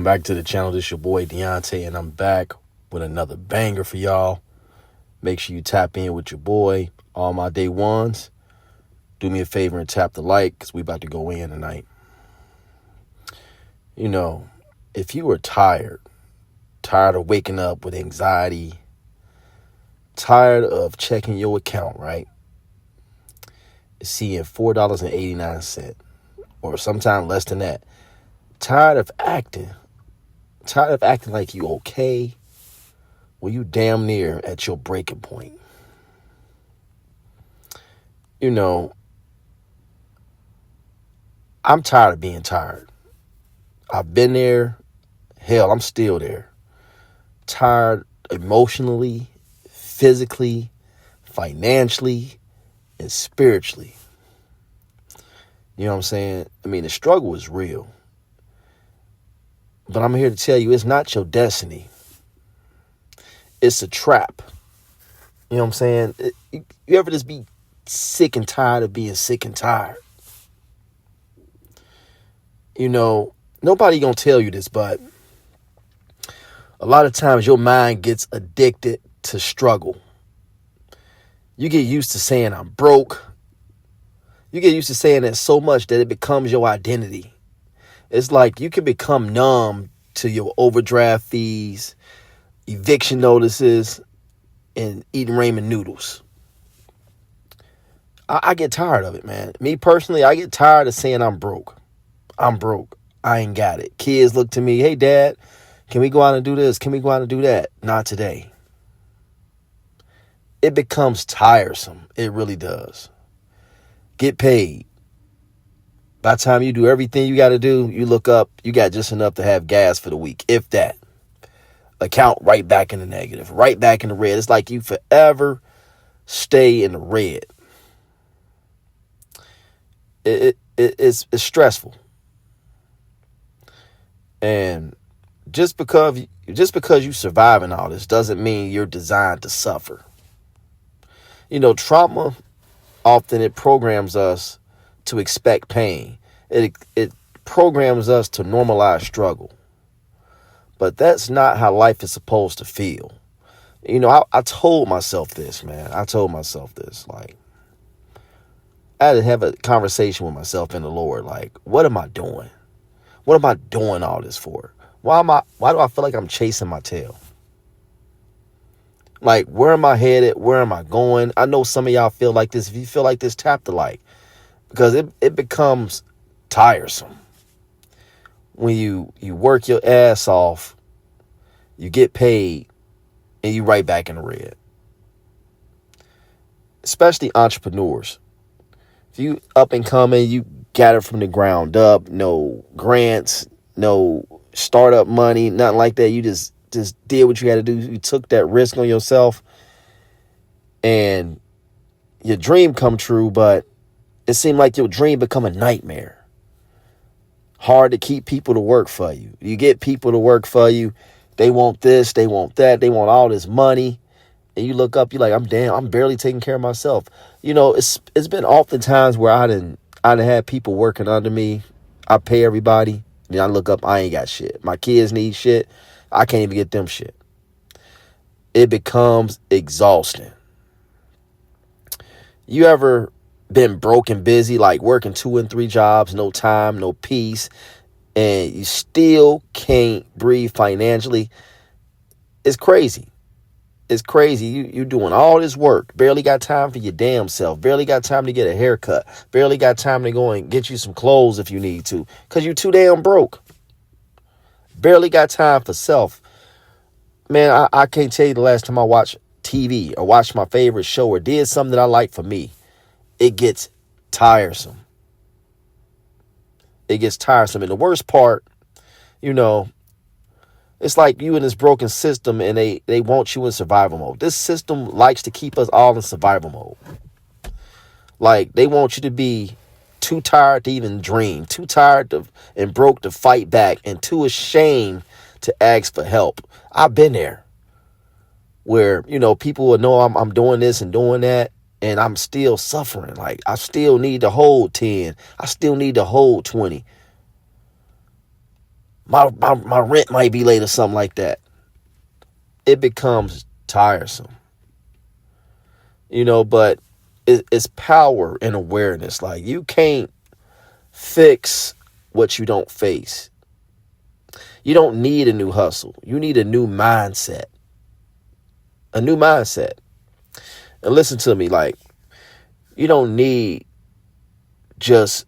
back to the channel. This your boy Deonte, and I'm back with another banger for y'all. Make sure you tap in with your boy. All my day ones, do me a favor and tap the like, because we about to go in tonight. You know, if you were tired of waking up with anxiety, tired of checking your account, right? Seeing $4.89, or sometime less than that. Tired of acting like you okay, well, you damn near at your breaking point. You know, I'm tired of being tired. I've been there. Hell, I'm still there. Tired emotionally, physically, financially, and spiritually. You know what I'm saying? I mean, the struggle is real. But I'm here to tell you, it's not your destiny. It's a trap. You know what I'm saying? You ever just be sick and tired of being sick and tired? You know, nobody gonna tell you this, but a lot of times your mind gets addicted to struggle. You get used to saying I'm broke. You get used to saying that so much that it becomes your identity. It's like you can become numb to your overdraft fees, eviction notices, and eating ramen noodles. I get tired of it, man. Me personally, I get tired of saying I'm broke. I'm broke. I ain't got it. Kids look to me, hey, Dad, can we go out and do this? Can we go out and do that? Not today. It becomes tiresome. It really does. Get paid. By the time you do everything you got to do, you look up, you got just enough to have gas for the week, if that. Account right back in the negative, right back in the red. It's like you forever stay in the red. It's stressful. And just because you surviving all this doesn't mean you're designed to suffer. You know, trauma often it programs us to expect pain. It programs us to normalize struggle. But that's not how life is supposed to feel. You know, I told myself this, man. I told myself this. Like, I had to have a conversation with myself and the Lord. Like, what am I doing? What am I doing all this for? Why do I feel like I'm chasing my tail? Like, where am I headed? Where am I going? I know some of y'all feel like this. If you feel like this, tap the like. Because it becomes tiresome. When you work your ass off, you get paid, and you right back in the red. Especially entrepreneurs. If you up and coming, you got it from the ground up, no grants, no startup money, nothing like that. You just did what you had to do. You took that risk on yourself, and your dream come true, but it seemed like your dream become a nightmare. Hard to keep people to work for you. You get people to work for you. They want this, they want that, they want all this money. And you look up, you're like, I'm barely taking care of myself. You know, it's been often times where I done had people working under me. I pay everybody. Then I look up, I ain't got shit. My kids need shit. I can't even get them shit. It becomes exhausting. You ever been broke and busy, like working 2 and 3 jobs, no time, no peace, and you still can't breathe financially? It's crazy. It's crazy. You doing all this work, barely got time for your damn self, barely got time to get a haircut, barely got time to go and get you some clothes if you need to, because you're too damn broke. Barely got time for self. Man, I can't tell you the last time I watched TV or watched my favorite show or did something that I like for me. It gets tiresome. It gets tiresome. And the worst part, you know, it's like you in this broken system and they want you in survival mode. This system likes to keep us all in survival mode. Like, they want you to be too tired to even dream, too tired and broke to fight back, and too ashamed to ask for help. I've been there where, you know, people will know I'm doing this and doing that, and I'm still suffering. Like, I still need to hold 10. I still need to hold 20. My rent might be late or something like that. It becomes tiresome, but it's power and awareness. Like, you can't fix what you don't face. You don't need a new hustle. You need a new mindset. A new mindset. And listen to me, like, you don't need just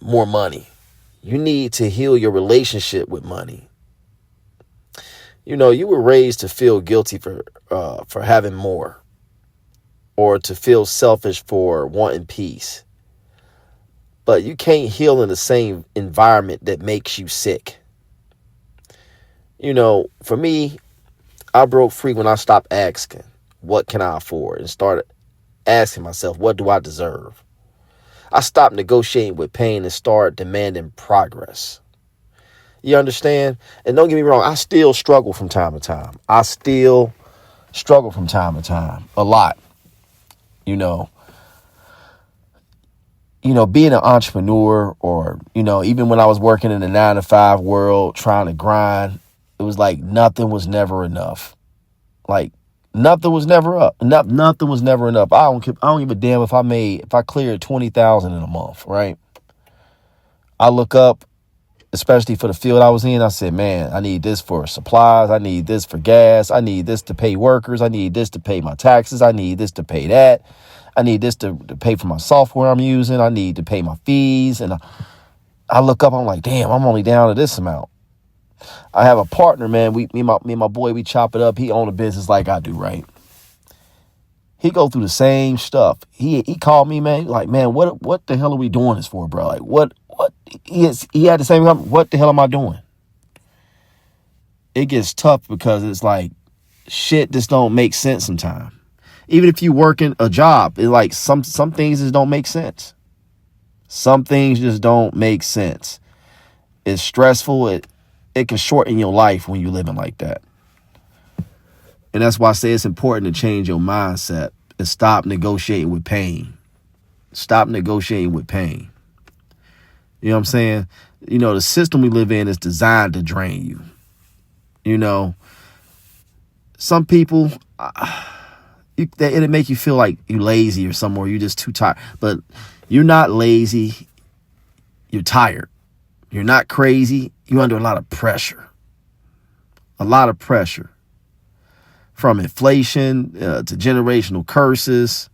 more money. You need to heal your relationship with money. You were raised to feel guilty for having more, or to feel selfish for wanting peace. But you can't heal in the same environment that makes you sick. For me, I broke free when I stopped asking, what can I afford? And started asking myself, what do I deserve? I stopped negotiating with pain and started demanding progress. You understand? And don't get me wrong, I still struggle from time to time. A lot. You know, being an entrepreneur, or, even when I was working in the 9-to-5 world, trying to grind, it was like nothing was never enough. Like, nothing was never up. Nothing was never enough. I don't give a damn if I cleared 20,000 in a month, right? I look up, especially for the field I was in, I said, man, I need this for supplies. I need this for gas. I need this to pay workers. I need this to pay my taxes. I need this to pay that. I need this to pay for my software I'm using. I need to pay my fees. And I look up, I'm like, damn, I'm only down to this amount. I have a partner, man. Me and my boy, we chop it up. He own a business like I do, right? He go through the same stuff. He called me, man, like, man, what the hell are we doing this for, bro? Like, what he had the same, what the hell am I doing? It gets tough because it's like, shit just don't make sense sometimes. Even if you working a job, it's like some things just don't make sense. Some things just don't make sense. It's stressful. It can shorten your life when you're living like that. And that's why I say it's important to change your mindset and stop negotiating with pain. Stop negotiating with pain. You know what I'm saying? The system we live in is designed to drain you. Some people, it'll make you feel like you're lazy or something, or you're just too tired. But you're not lazy. You're tired. You're not crazy. You're under a lot of pressure. A lot of pressure. From inflation to generational curses,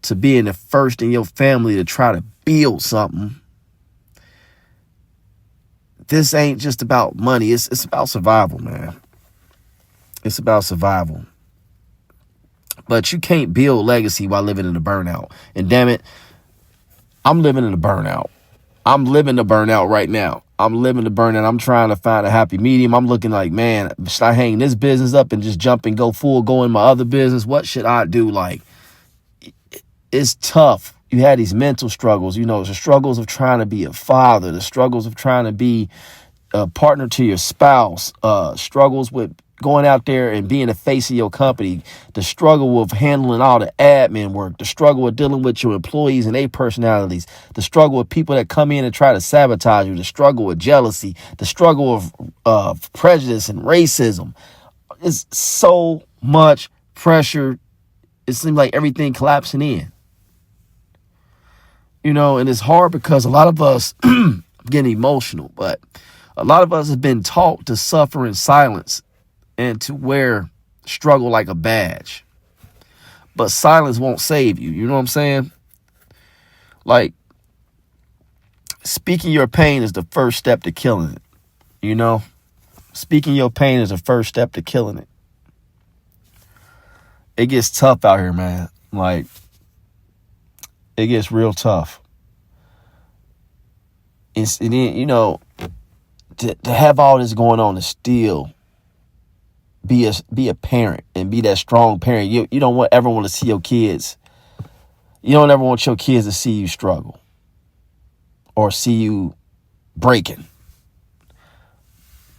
to being the first in your family to try to build something. This ain't just about money. It's about survival, man. It's about survival. But you can't build legacy while living in the burnout. And damn it, I'm living in the burnout. I'm living the burnout right now. I'm living the burnout. I'm trying to find a happy medium. I'm looking like, man, should I hang this business up and just jump and go in my other business? What should I do? Like, it's tough. You had these mental struggles, the struggles of trying to be a father, the struggles of trying to be a partner to your spouse, struggles with going out there and being the face of your company, the struggle of handling all the admin work, the struggle of dealing with your employees and their personalities, the struggle with people that come in and try to sabotage you, the struggle with jealousy, the struggle of prejudice and racism. It's so much pressure. It seems like everything collapsing in. And it's hard because a lot of us getting emotional, but a lot of us have been taught to suffer in silence and to wear struggle like a badge. But silence won't save you. You know what I'm saying? Like, speaking your pain is the first step to killing it. Speaking your pain is the first step to killing it. It gets tough out here, man. Like, it gets real tough. And then, to have all this going on and still be a parent and be that strong parent. You don't ever want to see your kids. You don't ever want your kids to see you struggle or see you breaking.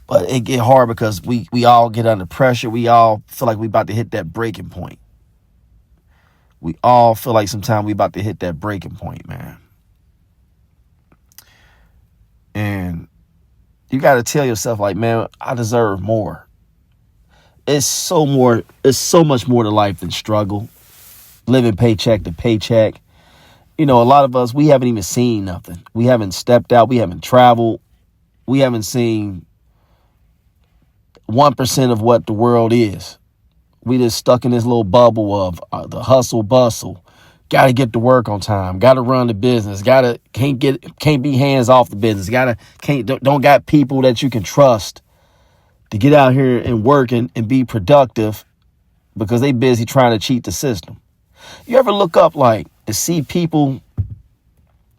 But it get hard because we all get under pressure. We all feel like we about to hit that breaking point. We all feel like sometimes we about to hit that breaking point, man. And You got to tell yourself, like, man, I deserve more. It's so much more to life than struggle, living paycheck to paycheck. A lot of us, we haven't even seen nothing. We haven't stepped out. We haven't traveled. We haven't seen 1% of what the world is. We just stuck in this little bubble of the hustle bustle. Got to get to work on time. Got to run the business. Can't be hands off the business. Don't got people that you can trust to get out here and work and be productive because they busy trying to cheat the system. You ever look up like to see people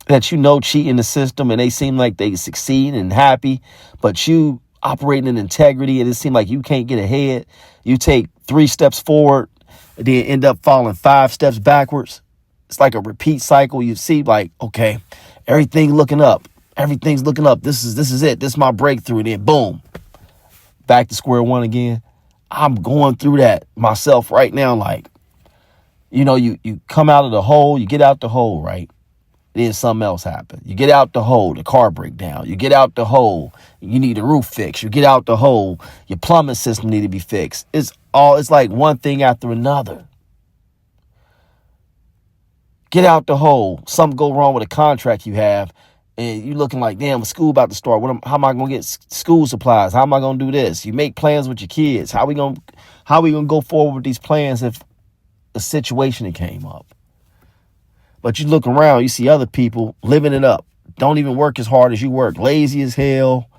that cheating the system and they seem like they succeed and happy, but you operating in integrity and it seems like you can't get ahead. You take 3 steps forward and then end up falling 5 steps backwards. It's like a repeat cycle. You see like, okay, everything's looking up. This is it. This is my breakthrough. And then boom, back to square one again. I'm going through that myself right now. Like, you come out of the hole, you get out the hole, right? Then something else happens. You get out the hole, the car break down. You get out the hole, you need the roof fixed. You get out the hole, your plumbing system need to be fixed. It's like one thing after another. Get out the hole, something go wrong with a contract you have, and you looking like, damn, school about to start. How am I gonna get school supplies? How am I gonna do this? You make plans with your kids. How we gonna go forward with these plans if a situation that came up? But you look around, you see other people living it up. Don't even work as hard as you work. Lazy as hell.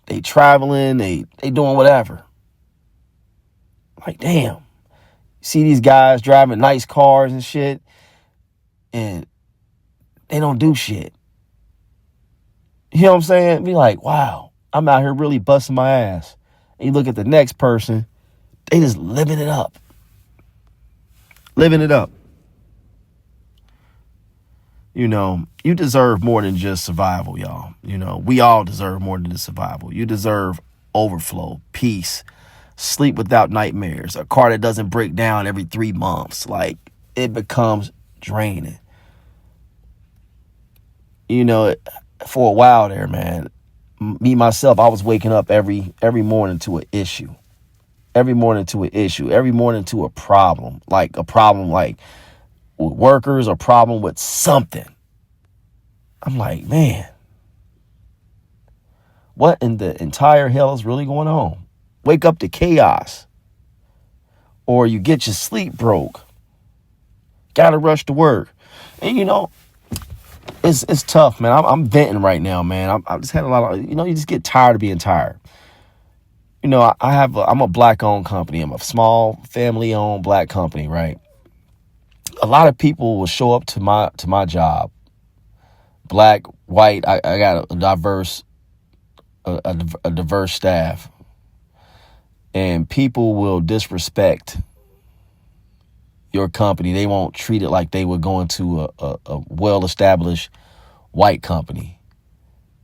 They traveling. They doing whatever. Like, damn. You see these guys driving nice cars and shit, and they don't do shit. You know what I'm saying? Be like, wow, I'm out here really busting my ass. And you look at the next person, they just living it up. Living it up. You deserve more than just survival, y'all. We all deserve more than just survival. You deserve overflow, peace, sleep without nightmares, a car that doesn't break down every 3 months. Like, it becomes draining. For a while there, man, me, myself, I was waking up every morning to an issue. Every morning to a problem. Like a problem like with workers, a problem with something. I'm like, man, what in the entire hell is really going on? Wake up to chaos. Or you get your sleep broke. Gotta rush to work. And it's tough, man. I'm venting right now, man. I just had a lot of, you just get tired of being tired. I'm a black-owned company. I'm a small, family-owned black company, right? A lot of people will show up to my job, black, white. I got a diverse staff, and people will disrespect your company. They won't treat it like they would go into a well-established white company.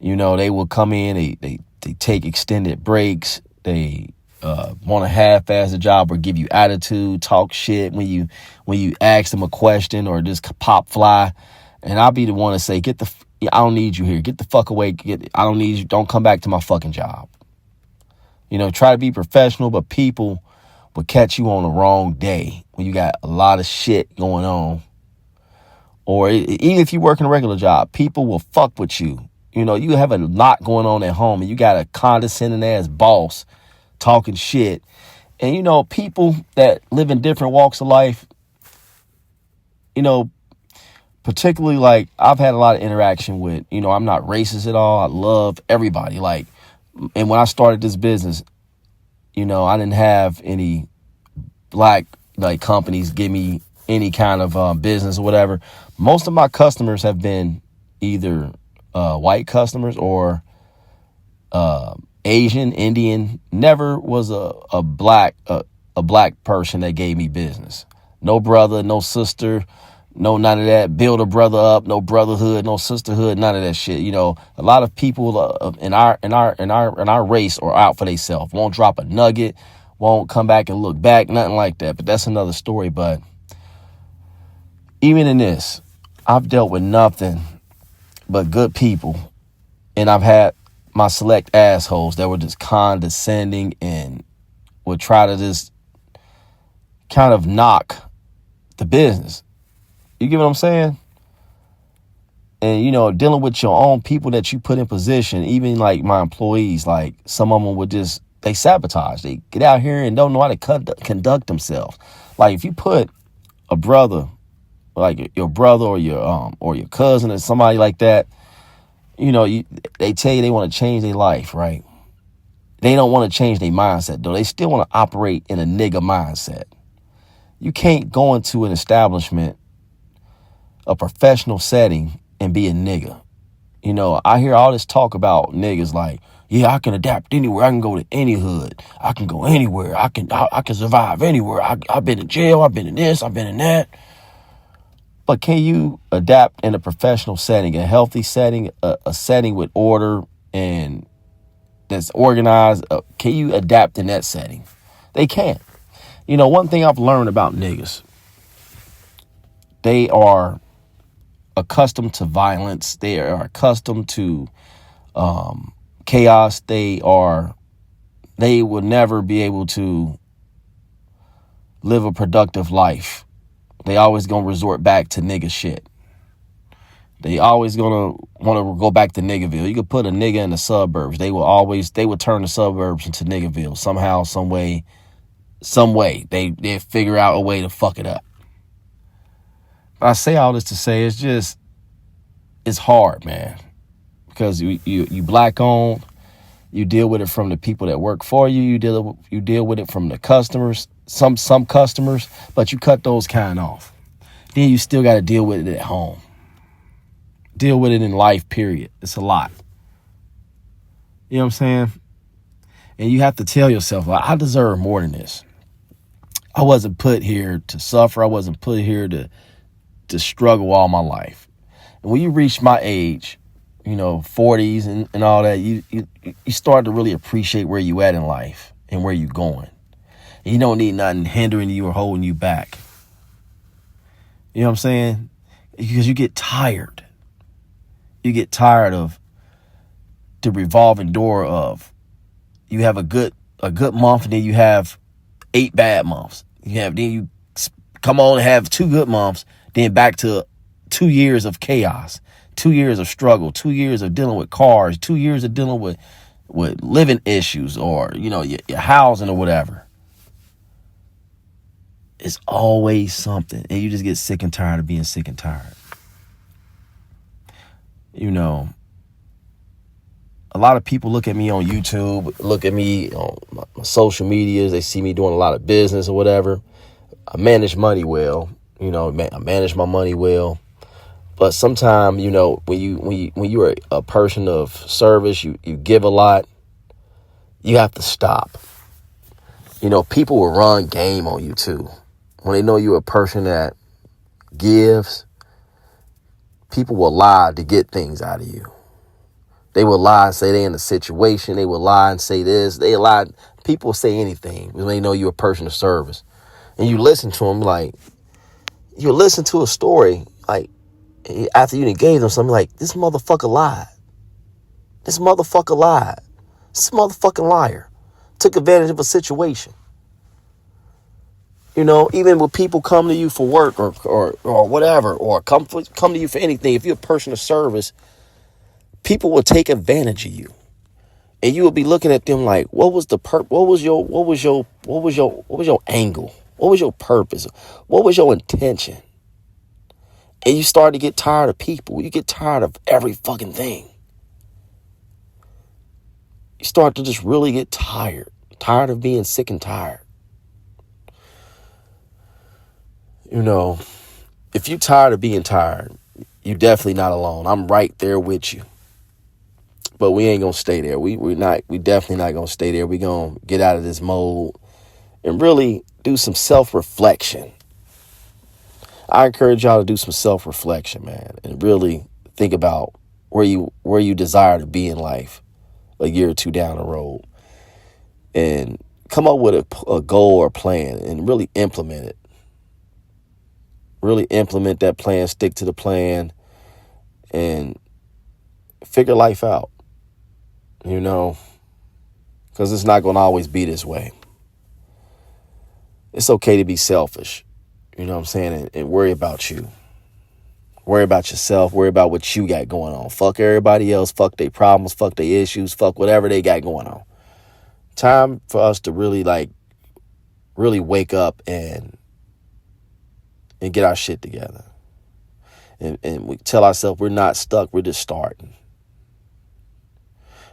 They will come in, they take extended breaks. They want to half-ass the job or give you attitude, talk shit when you ask them a question or just pop fly. And I'll be the one to say, I don't need you here. Get the fuck away. I don't need you. Don't come back to my fucking job. Try to be professional, but people will catch you on the wrong day when you got a lot of shit going on. Or even if you work in a regular job, people will fuck with you. You have a lot going on at home and you got a condescending ass boss talking shit. And, people that live in different walks of life, particularly like I've had a lot of interaction with, I'm not racist at all. I love everybody. Like, and when I started this business, I didn't have any black companies give me any kind of business or whatever. Most of my customers have been either white customers or Asian, Indian. Never was a black person that gave me business. No brother, no sister, no none of that. Build a brother up, no brotherhood, no sisterhood, none of that shit. A lot of people in our race are out for themselves. Won't drop a nugget, won't come back and look back, nothing like that. But that's another story. But even in this, I've dealt with nothing but good people, and I've had my select assholes that were just condescending and would try to just kind of knock the business. You get what I'm saying? And, you know, dealing with your own people that you put in position, even like my employees, like some of them would just, they sabotage. They get out here and don't know how to conduct themselves. Like if you put a brother, like your brother or your cousin or somebody like that, you know, they tell you they want to change their life, right? They don't want to change their mindset, though. They still want to operate in a nigga mindset. You can't go into an establishment, a professional setting, and be a nigga. You know, I hear all this talk about niggas like, yeah, I can adapt anywhere. I can go to any hood. I can go anywhere. I can survive anywhere. I've been in jail. I've been in this. I've been in that. But can you adapt in a professional setting, a healthy setting, a setting with order and that's organized? Can you adapt in that setting? They can't. You know, one thing I've learned about niggas, they are accustomed to violence. They are accustomed to chaos. They will never be able to live a productive life. They always gonna resort back to nigga shit. They always gonna want to go back to Niggerville. You could put a nigga in the suburbs. They would turn the suburbs into Niggerville somehow, some way. They figure out a way to fuck it up. I say all this to say it's hard, man, because you black owned. You deal with it from the people that work for you. You deal with it from the customers. Some customers, but you cut those kind off. Then you still got to deal with it at home. Deal with it in life, period. It's a lot. You know what I'm saying? And you have to tell yourself, like, I deserve more than this. I wasn't put here to suffer. I wasn't put here to struggle all my life. And when you reach my age, you know, 40s and all that, you start to really appreciate where you at in life and where you going. And you don't need nothing hindering you or holding you back. You know what I'm saying? Because you get tired. You get tired of the revolving door of you have a good month and then you have 8 bad months. Then you come on and have 2 good months, then back to 2 years of chaos, 2 years of struggle, 2 years of dealing with cars, 2 years of dealing with living issues or, you know, your housing or whatever. It's always something. And you just get sick and tired of being sick and tired. You know, a lot of people look at me on YouTube, look at me on my social medias. They see me doing a lot of business or whatever. I manage money well. You know, I manage my money well. But sometimes, you know, when you are a person of service, you give a lot, you have to stop. You know, people will run game on you too. When they know you're a person that gives, people will lie to get things out of you. They will lie and say they're in a situation. They will lie and say this. They lie. People say anything when they know you're a person of service. And you listen to them like, you listen to a story like, after you gave them something like, this motherfucker lied. This motherfucker lied. This motherfucking liar took advantage of a situation. You know, even when people come to you for work or whatever, or come to you for anything, if you're a person of service, people will take advantage of you. And you will be looking at them like, what was your angle? What was your purpose? What was your intention? And you start to get tired of people. You get tired of every fucking thing. You start to just really get tired of being sick and tired. You know, if you're tired of being tired, you're definitely not alone. I'm right there with you. But we ain't gonna stay there. We definitely not gonna stay there. We gonna get out of this mode and really do some self-reflection. I encourage y'all to do some self-reflection, man, and really think about where you desire to be in life a year or two down the road, and come up with a goal or plan and really implement it. Really implement that plan, stick to the plan, and figure life out. you know, because it's not going to always be this way. It's okay to be selfish, you know what I'm saying, and worry about you. Worry about yourself. Worry about what you got going on. Fuck everybody else. Fuck their problems. Fuck their issues. Fuck whatever they got going on. Time for us to really wake up and get our shit together. And we tell ourselves we're not stuck. We're just starting.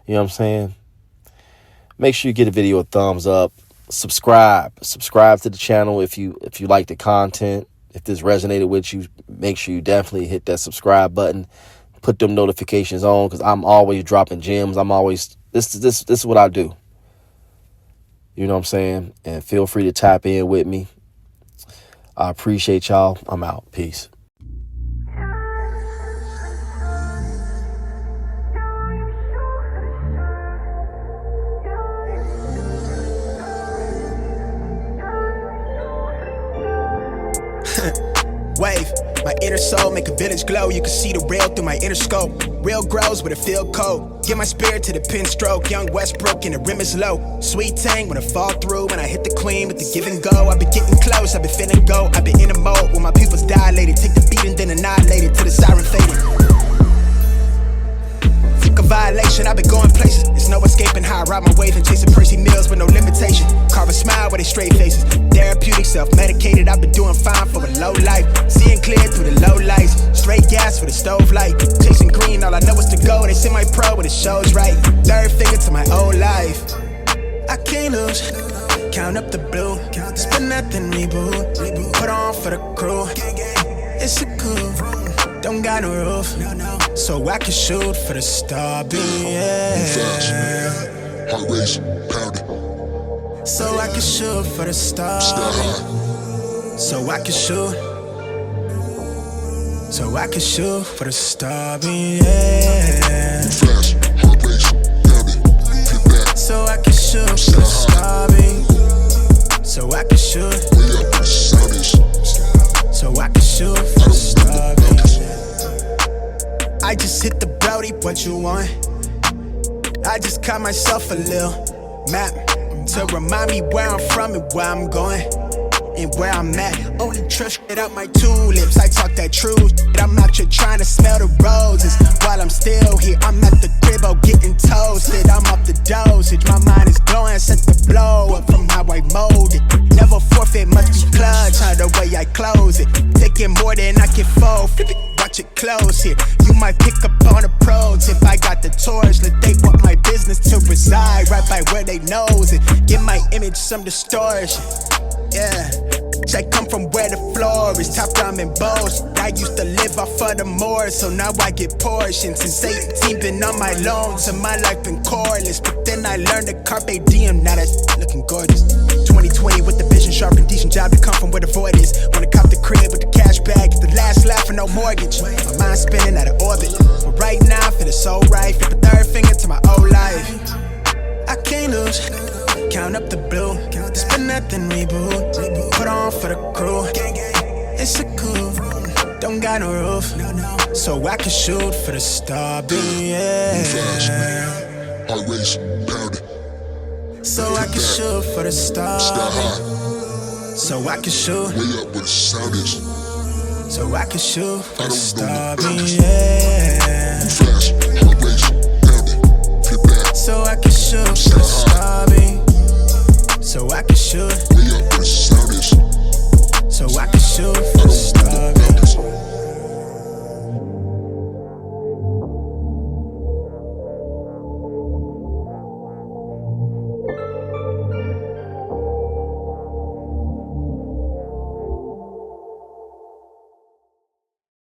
You know what I'm saying? Make sure you get a video a thumbs up. Subscribe to the channel if you like the content. If this resonated with you, make sure you definitely hit that subscribe button. Put them notifications on, because I'm always dropping gems. I'm always this is what I do. You know what I'm saying? And feel free to tap in with me. I appreciate y'all. I'm out. Peace. Wave, my inner soul make a village glow. You can see the real through my inner scope. Real grows but it feel cold. Get my spirit to the pen stroke. Young Westbrook and the rim is low. Sweet tang when I fall through. When I hit the queen with the give and go. I've been getting close, I've been finna go. I've been in a mode where my pupils dilated. Take the beat and then annihilate it till the siren faded. A violation, I've been going places. There's no escaping how I ride my wave and chasing Percy meals with no limitation. Carve a smile with they straight faces. Therapeutic, self-medicated, I've been doing fine for a low life. Seeing clear through the low lights. Straight gas for the stove light. Chasing green, all I know is to go. They semi-pro when it shows right. Third finger to my old life. I can't lose. Count up the blue. Spin that then reboot. Put on for the crew. It's a cool. Don't got no roof, so I can shoot for the star beam, yeah. Heart race, pounding. So I can shoot for the star beam. So I can shoot. So I can shoot for the star beam, yeah. Fast, heart race, pounding. Get back. So I can shoot for the star beam. So I can shoot. Way up where the sound is. So I can shoot for the star beam. I just hit the Brody, what you want? I just caught myself a little map to remind me where I'm from and where I'm going and where I'm at. Only trust it out my tulips. I talk that truth. I'm out here trying to smell the roses while I'm still here. I'm at the crib, getting toasted. I'm off the dosage. My mind is glowing, set the blow up from how I mold it. Never forfeit, must be clutch, how the way I close it. Taking more than I can fold. Flip it. Watch it close here. You might pick up on a pro tip. I got the torch, let they want my business to reside right by where they knows it. Give my image some distortion. Yeah. I come from where the floor is top diamond bows. I used to live off of the moor, so now I get portions. Since 18 been on my loans and my life been coreless. But then I learned the carpe diem, now that's looking gorgeous. 2020 with the vision sharp and decent job to come from where the void is. Wanna cop the crib with the cash bag, get the last laugh for no mortgage. My mind spinning out of orbit, but right now I feel so right. Flip a third finger to my old life. I can't lose. Count up the blue. Spin that then reboot. Put on for the crew. It's a cool. Don't got no roof, so I can shoot for the star beam, yeah. Heart race, pounding. So I can shoot for the star beam. So I can shoot. Way up where the sound is. So I can shoot for the star beam, boundaries. yeah. Fast, heart race, pounding. Get back. So I can shoot for the star beam. So I can shoot.